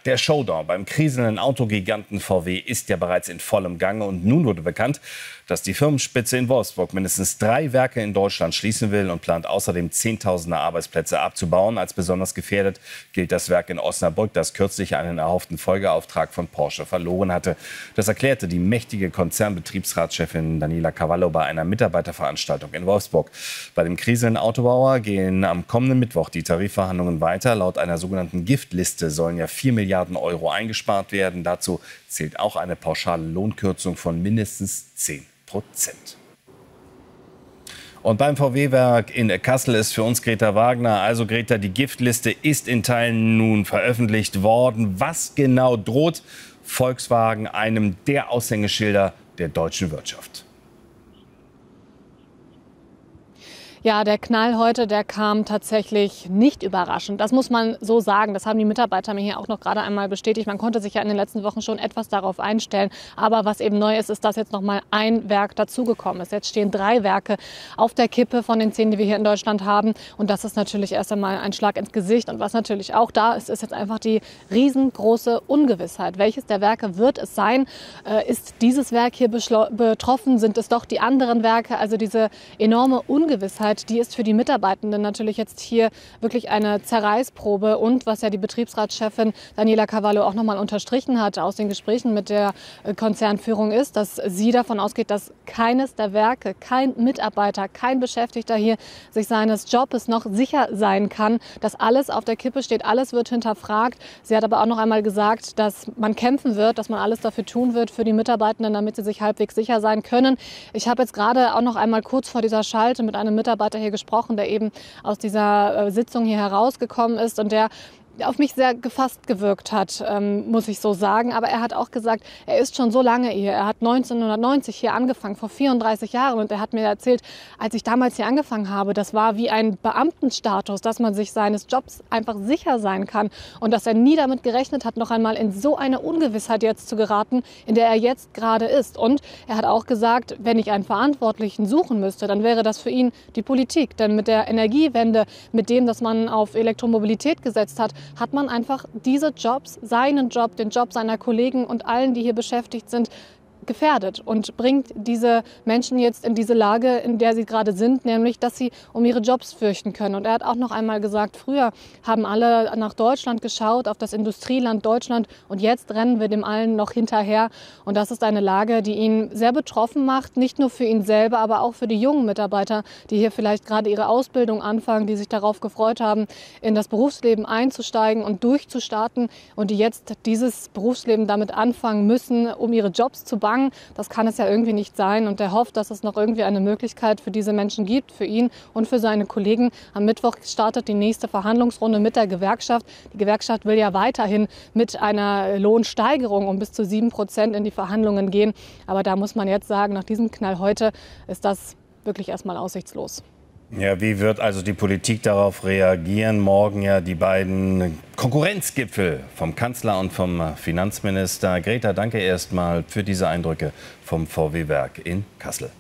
Der Showdown beim kriselnden Autogiganten VW ist ja bereits in vollem Gange. Und nun wurde bekannt, dass die Firmenspitze in Wolfsburg mindestens 3 Werke in Deutschland schließen will und plant außerdem Zehntausende Arbeitsplätze abzubauen. Als besonders gefährdet gilt das Werk in Osnabrück, das kürzlich einen erhofften Folgeauftrag von Porsche verloren hatte. Das erklärte die mächtige Konzernbetriebsratschefin Daniela Cavallo bei einer Mitarbeiterveranstaltung in Wolfsburg. Bei dem kriselnden Autobauer gehen am kommenden Mittwoch die Tarifverhandlungen weiter. Laut einer sogenannten Giftliste sollen ja 4 Milliarden Euro eingespart werden. Dazu zählt auch eine pauschale Lohnkürzung von mindestens 10%. Und beim VW-Werk in Kassel ist für uns Greta Wagner. Also Greta, die Giftliste ist in Teilen nun veröffentlicht worden. Was genau droht Volkswagen, einem der Aushängeschilder der deutschen Wirtschaft? Ja, der Knall heute, der kam tatsächlich nicht überraschend. Das muss man so sagen. Das haben die Mitarbeiter mir hier auch noch gerade einmal bestätigt. Man konnte sich ja in den letzten Wochen schon etwas darauf einstellen. Aber was eben neu ist, ist, dass jetzt noch mal ein Werk dazugekommen ist. Jetzt stehen 3 Werke auf der Kippe von den 10, die wir hier in Deutschland haben. Und das ist natürlich erst einmal ein Schlag ins Gesicht. Und was natürlich auch da ist, ist jetzt einfach die riesengroße Ungewissheit. Welches der Werke wird es sein? Ist dieses Werk hier betroffen? Sind es doch die anderen Werke? Also diese enorme Ungewissheit, die ist für die Mitarbeitenden natürlich jetzt hier wirklich eine Zerreißprobe. Und was ja die Betriebsratschefin Daniela Cavallo auch noch mal unterstrichen hat aus den Gesprächen mit der Konzernführung ist, dass sie davon ausgeht, dass keines der Werke, kein Mitarbeiter, kein Beschäftigter hier sich seines Jobs noch sicher sein kann, dass alles auf der Kippe steht, alles wird hinterfragt. Sie hat aber auch noch einmal gesagt, dass man kämpfen wird, dass man alles dafür tun wird für die Mitarbeitenden, damit sie sich halbwegs sicher sein können. Ich habe jetzt gerade auch noch einmal kurz vor dieser Schalte mit einem Mitarbeiter hier gesprochen, der eben aus dieser Sitzung hier herausgekommen ist und der auf mich sehr gefasst gewirkt hat, muss ich so sagen. Aber er hat auch gesagt, er ist schon so lange hier. Er hat 1990 hier angefangen, vor 34 Jahren. Und er hat mir erzählt, als ich damals hier angefangen habe, das war wie ein Beamtenstatus, dass man sich seines Jobs einfach sicher sein kann. Und dass er nie damit gerechnet hat, noch einmal in so eine Ungewissheit jetzt zu geraten, in der er jetzt gerade ist. Und er hat auch gesagt, wenn ich einen Verantwortlichen suchen müsste, dann wäre das für ihn die Politik. Denn mit der Energiewende, mit dem, dass man auf Elektromobilität gesetzt hat, hat man einfach diese Jobs, seinen Job, den Job seiner Kollegen und allen, die hier beschäftigt sind, gefährdet und bringt diese Menschen jetzt in diese Lage, in der sie gerade sind, nämlich, dass sie um ihre Jobs fürchten können. Und er hat auch noch einmal gesagt, früher haben alle nach Deutschland geschaut, auf das Industrieland Deutschland, und jetzt rennen wir dem allen noch hinterher. Und das ist eine Lage, die ihn sehr betroffen macht, nicht nur für ihn selber, aber auch für die jungen Mitarbeiter, die hier vielleicht gerade ihre Ausbildung anfangen, die sich darauf gefreut haben, in das Berufsleben einzusteigen und durchzustarten und die jetzt dieses Berufsleben damit anfangen müssen, um ihre Jobs zu bangen. Das kann es ja irgendwie nicht sein. Und er hofft, dass es noch irgendwie eine Möglichkeit für diese Menschen gibt, für ihn und für seine Kollegen. Am Mittwoch startet die nächste Verhandlungsrunde mit der Gewerkschaft. Die Gewerkschaft will ja weiterhin mit einer Lohnsteigerung um bis zu 7% in die Verhandlungen gehen. Aber da muss man jetzt sagen, nach diesem Knall heute ist das wirklich erstmal aussichtslos. Ja, wie wird also die Politik darauf reagieren? Morgen ja die beiden Konkurrenzgipfel vom Kanzler und vom Finanzminister. Greta, danke erstmal für diese Eindrücke vom VW-Werk in Kassel.